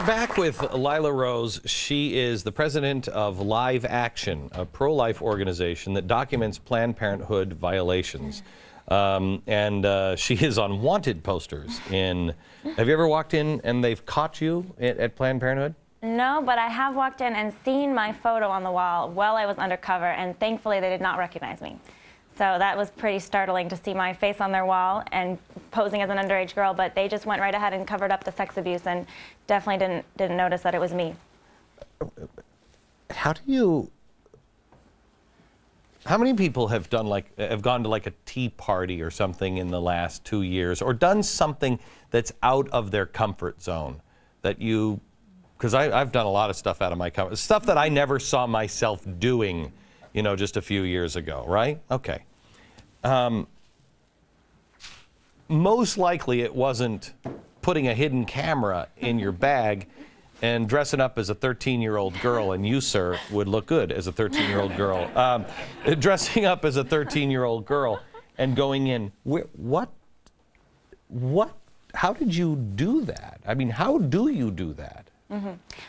We're back with Lila Rose. She is the president of Live Action, a pro-life organization that documents Planned Parenthood violations. She is on wanted posters in... Have you ever walked in and they've caught you at Planned Parenthood? No, but I have walked in and seen my photo on the wall while I was undercover, and thankfully they did not recognize me. So that was pretty startling to see my face on their wall and posing as an underage girl, but they just went right ahead and covered up the sex abuse and definitely didn't notice that it was me. How many people have gone to like a tea party or something in the last 2 years, or done something that's out of their comfort zone that you, because I've done a lot of stuff out of my comfort, stuff that I never saw myself doing, you know, just a few years ago, right? Okay. Most likely it wasn't putting a hidden camera in your bag and dressing up as a 13-year-old girl, and you, sir, would look good as a 13-year-old girl. Dressing up as a 13-year-old girl and going in, how did you do that? I mean, how do you do that?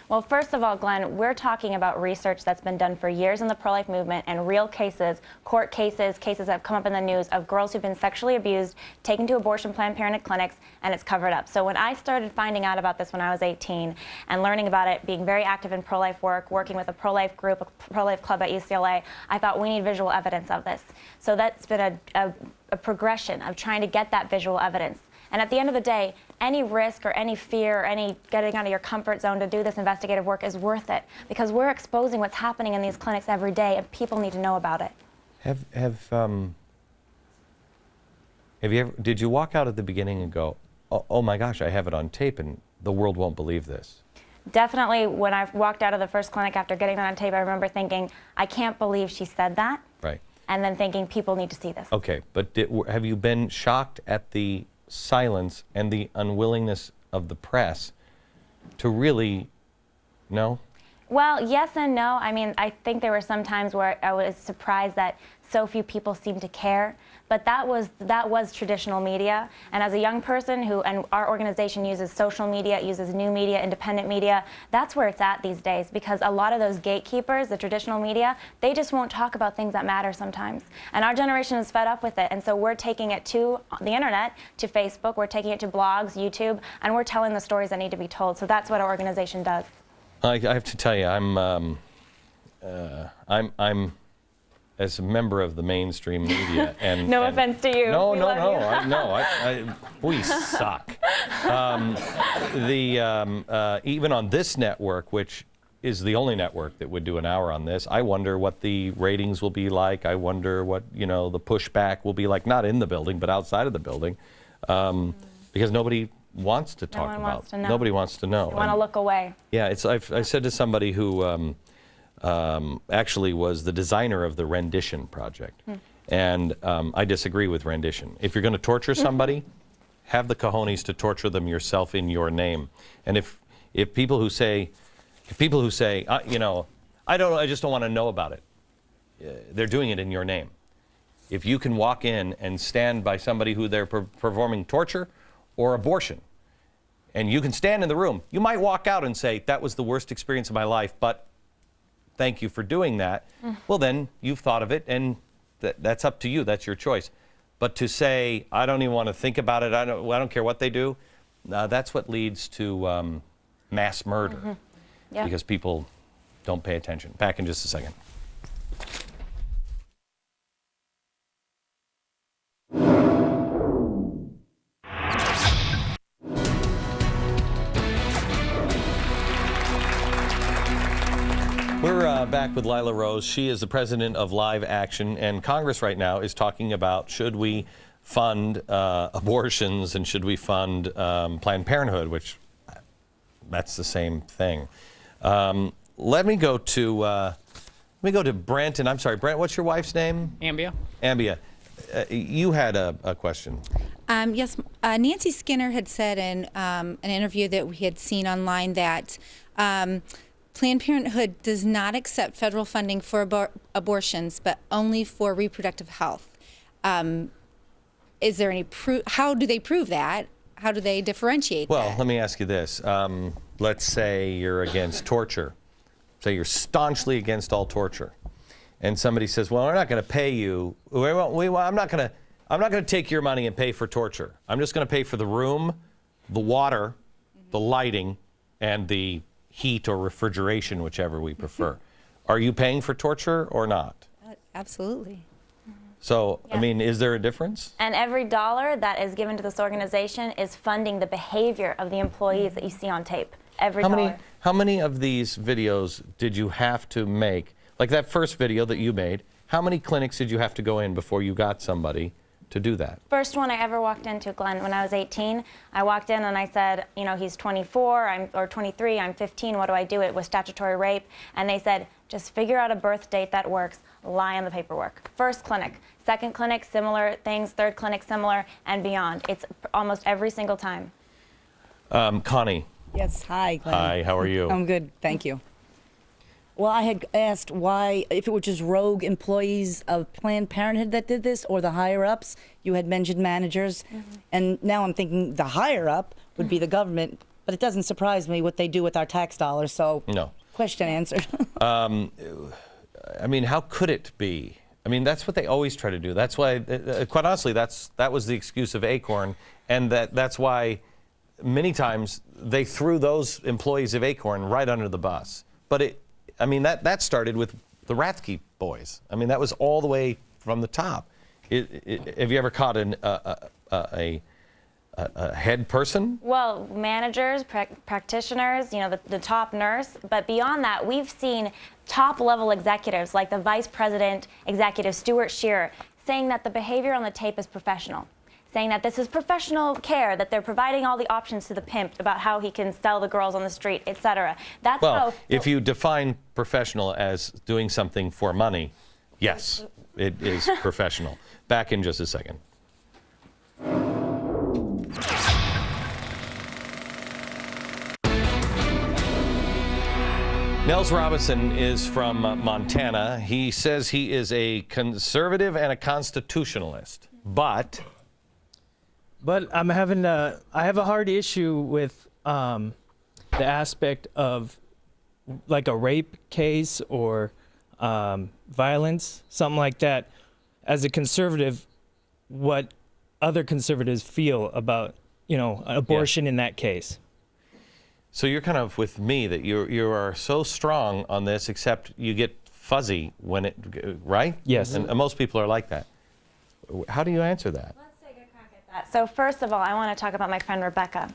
Well, first of all, Glenn, we're talking about research that's been done for years in the pro-life movement and real cases, court cases, cases that have come up in the news of girls who've been sexually abused, taken to abortion Planned Parenthood clinics, and it's covered up. So when I started finding out about this when I was 18 and learning about it, being very active in pro-life work, working with a pro-life group, a pro-life club at UCLA, I thought we need visual evidence of this. So that's been a progression of trying to get that visual evidence. And at the end of the day, any risk or any fear or any getting out of your comfort zone to do this investigative work is worth it, because we're exposing what's happening in these clinics every day, and people need to know about it. Did you walk out at the beginning and go, oh my gosh, I have it on tape and the world won't believe this? Definitely, when I walked out of the first clinic after getting that on tape, I remember thinking, I can't believe she said that. Right. And then thinking, people need to see this. Okay, but have you been shocked at the silence and the unwillingness of the press to really know? Well, yes and no. I mean, I think there were some times where I was surprised that so few people seemed to care, but that was traditional media. And as a young person and our organization uses social media, it uses new media, independent media, that's where it's at these days, because a lot of those gatekeepers, the traditional media, they just won't talk about things that matter sometimes. And our generation is fed up with it, and so we're taking it to the internet, to Facebook, we're taking it to blogs, YouTube, and we're telling the stories that need to be told. So that's what our organization does. I have to tell you, I'm as a member of the mainstream media, and no offense to you. No, we suck. Even on this network, which is the only network that would do an hour on this, I wonder what the ratings will be like. I wonder what the pushback will be like, not in the building, but outside of the building, because nobody wants to talk about it. Nobody wants to know. They want to look away. Yeah, I said to somebody who actually was the designer of the rendition project, and I disagree with rendition. If you're going to torture somebody, have the cojones to torture them yourself in your name. And if people who say, I just don't want to know about it, they're doing it in your name. If you can walk in and stand by somebody who they're performing torture or abortion, and you can stand in the room, you might walk out and say, that was the worst experience of my life, but thank you for doing that. Well, then you've thought of it, and that's up to you. That's your choice. But to say, I don't even want to think about it, I don't care what they do, that's what leads to mass murder, because people don't pay attention. Back in just a second. We're back with Lila Rose. She is the president of Live Action, and Congress right now is talking about, should we fund abortions and should we fund Planned Parenthood, which that's the same thing. Let me go to Brent, and I'm sorry, Brent, what's your wife's name? Ambia. Ambia, you had a question. Yes, Nancy Skinner had said in an interview that we had seen online that Planned Parenthood does not accept federal funding for abortions, but only for reproductive health. Is there any proof? How do they prove that? How do they differentiate that? Well, let me ask you this. let's say you're against torture. Say you're staunchly against all torture. And somebody says, well, we're not going to pay you. I'm not going to take your money and pay for torture. I'm just going to pay for the room, the water, the lighting, and the heat or refrigeration, whichever we prefer. Are you paying for torture or not? Absolutely. So, Yeah. I mean, is there a difference? And every dollar that is given to this organization is funding the behavior of the employees that you see on tape. Every dollar. How many of these videos did you have to make? Like that first video that you made, how many clinics did you have to go in before you got somebody to do that? First one I ever walked into, Glenn, when I was 18, I walked in and I said, you know, he's 24 or 23, I'm 15, what do I do? It was statutory rape. And they said, just figure out a birth date that works, lie on the paperwork. First clinic. Second clinic, similar things. Third clinic, similar, and beyond. It's almost every single time. Connie. Yes, hi, Glenn. Hi, how are you? I'm good, thank you. Well, I had asked why, if it were just rogue employees of Planned Parenthood that did this, or the higher-ups. You had mentioned managers, and now I'm thinking the higher-up would be the government, but it doesn't surprise me what they do with our tax dollars, so No. question answered. I mean, how could it be? I mean, that's what they always try to do. That's why, quite honestly, that was the excuse of Acorn, and that's why many times they threw those employees of Acorn right under the bus. But I mean, that started with the Rathke boys. I mean, that was all the way from the top. Have you ever caught a head person? Well, managers, practitioners, you know, the top nurse. But beyond that, we've seen top-level executives like the vice president executive, Stuart Shearer, saying that the behavior on the tape is professional, saying that this is professional care, that they're providing all the options to the pimp about how he can sell the girls on the street, etc. That's Well, if you define professional as doing something for money, yes, it is professional. Back in just a second. Nels Robinson is from Montana. He says he is a conservative and a constitutionalist, but I'm having I have a hard issue with the aspect of like a rape case or violence, something like that. As a conservative, what other conservatives feel about, you know, abortion in that case. So you're kind of with me that you are so strong on this, except you get fuzzy when it, right? Yes. And most people are like that. How do you answer that? Let's take a crack at that. So first of all, I want to talk about my friend Rebecca.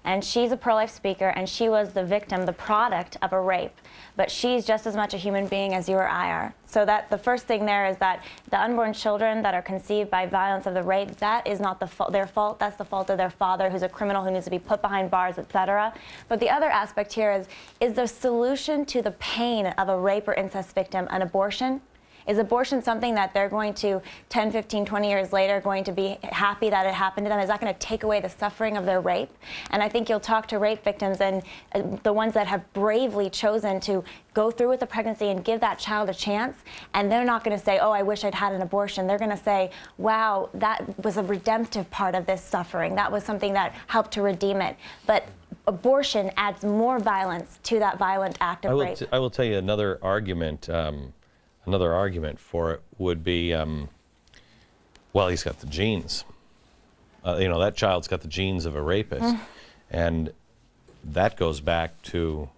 And she's a pro-life speaker, and she was the victim, the product of a rape. But she's just as much a human being as you or I are. So that the first thing there is that the unborn children that are conceived by violence of the rape, that is not their fault. That's the fault of their father, who's a criminal who needs to be put behind bars, etc. But the other aspect here is the solution to the pain of a rape or incest victim an abortion? Is abortion something that they're going to, 10, 15, 20 years later, going to be happy that it happened to them? Is that going to take away the suffering of their rape? And I think you'll talk to rape victims and the ones that have bravely chosen to go through with the pregnancy and give that child a chance, and they're not going to say, oh, I wish I'd had an abortion. They're going to say, wow, that was a redemptive part of this suffering. That was something that helped to redeem it. But abortion adds more violence to that violent act of rape. I will tell you another argument. Another argument for it would be, well, he's got the genes. You know, that child's got the genes of a rapist. And that goes back to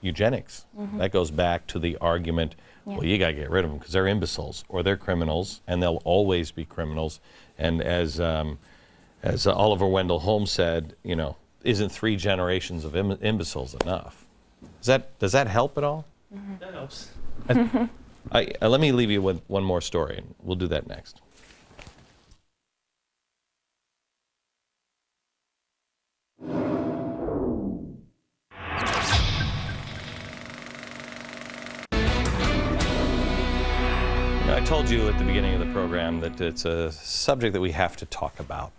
eugenics. That goes back to the argument, well, you got to get rid of them because they're imbeciles or they're criminals, and they'll always be criminals. And as Oliver Wendell Holmes said, you know, isn't 3 generations of imbeciles enough? Does that help at all? That helps. Let me leave you with one more story, and we'll do that next. I told you at the beginning of the program that it's a subject that we have to talk about,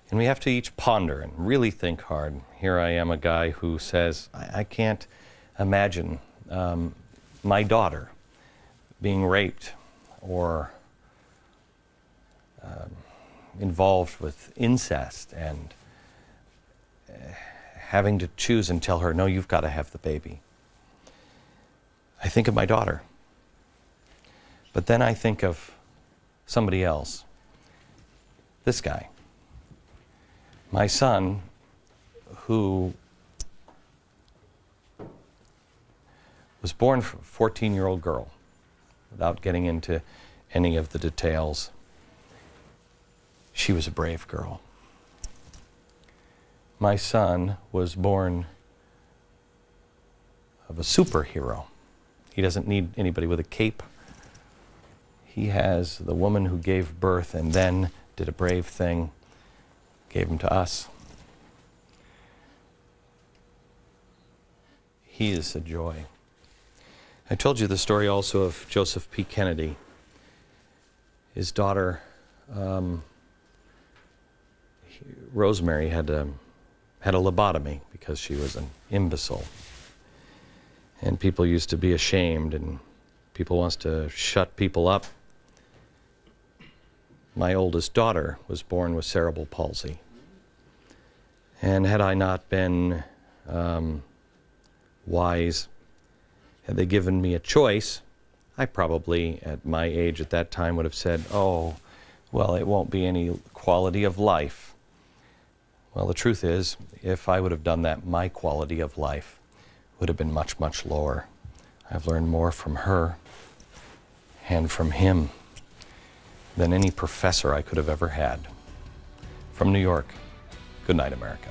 and we have to each ponder and really think hard. Here I am, a guy who says, I can't imagine my daughter being raped or involved with incest and having to choose and tell her, no, you've got to have the baby. I think of my daughter. But then I think of somebody else. This guy. My son, who was born from a 14-year-old girl, without getting into any of the details. She was a brave girl. My son was born of a superhero. He doesn't need anybody with a cape. He has the woman who gave birth and then did a brave thing, gave him to us. He is a joy. I told you the story also of Joseph P. Kennedy. His daughter, Rosemary, had a lobotomy because she was an imbecile. And people used to be ashamed, and people wants to shut people up. My oldest daughter was born with cerebral palsy. And had I not been wise, had they given me a choice, I probably, at my age at that time, would have said, oh, well, it won't be any quality of life. Well, the truth is, if I would have done that, my quality of life would have been much, much lower. I've learned more from her and from him than any professor I could have ever had. From New York, good night, America.